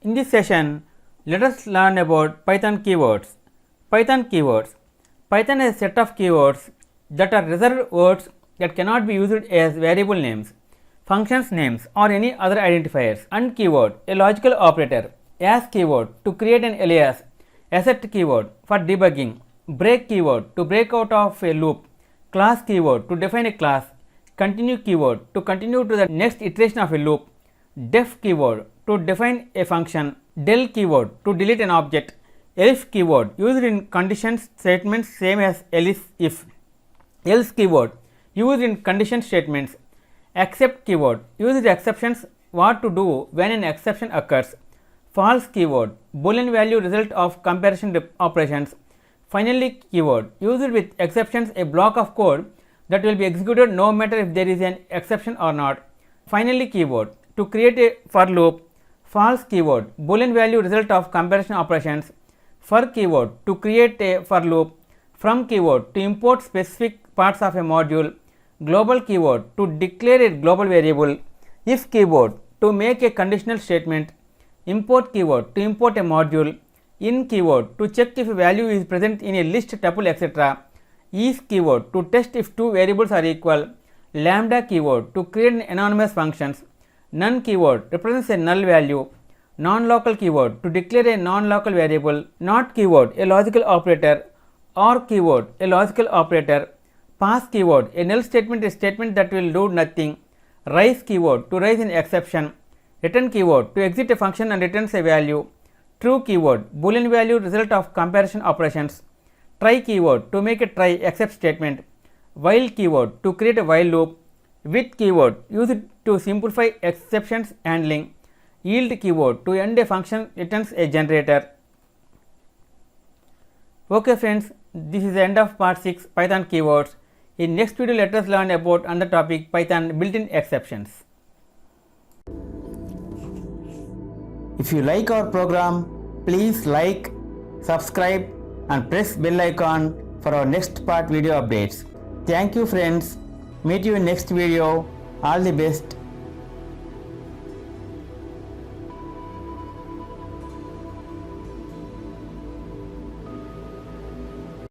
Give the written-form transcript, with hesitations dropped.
In this session, let us learn about Python keywords. Python keywords. Python is a set of keywords that are reserved words that cannot be used as variable names, functions names or any other identifiers. And keyword, a logical operator. As keyword, to create an alias. Asset keyword, for debugging. Break keyword, to break out of a loop. Class keyword, to define a class. Continue keyword, to continue to the next iteration of a loop. Def keyword, to define a function. Del keyword, to delete an object. Elif keyword, used in condition statements same as else if. Else keyword, used in condition statements. Except keyword, used exceptions, what to do when an exception occurs. False keyword, Boolean value result of comparison operations. Finally keyword, used with exceptions, a block of code that will be executed no matter if there is an exception or not. Finally keyword, to create a for loop. False keyword, Boolean value result of comparison operations. For keyword, to create a for loop. From keyword, to import specific parts of a module. Global keyword, to declare a global variable. If keyword, to make a conditional statement. Import keyword, to import a module. In keyword, to check if a value is present in a list, tuple, etc. Is keyword, to test if two variables are equal. Lambda keyword, to create an anonymous functions. None keyword represents a null value. Non-local keyword, to declare a non-local variable. Not keyword, a logical operator. Or keyword, a logical operator. Pass keyword, a null statement, a statement that will do nothing. Raise keyword, to raise an exception. Return keyword, to exit a function and returns a value. True keyword, Boolean value result of comparison operations. Try keyword, to make a try except statement. While keyword, to create a while loop. With keyword, use it to simplify exceptions handling. Yield keyword, to end a function returns a generator. Okay friends, this is the end of part 6 Python keywords. In next video, let us learn about another topic, Python built-in exceptions. If you like our program, please like, subscribe and press bell icon for our next part video updates. Thank you friends. Meet you in next video. All the best.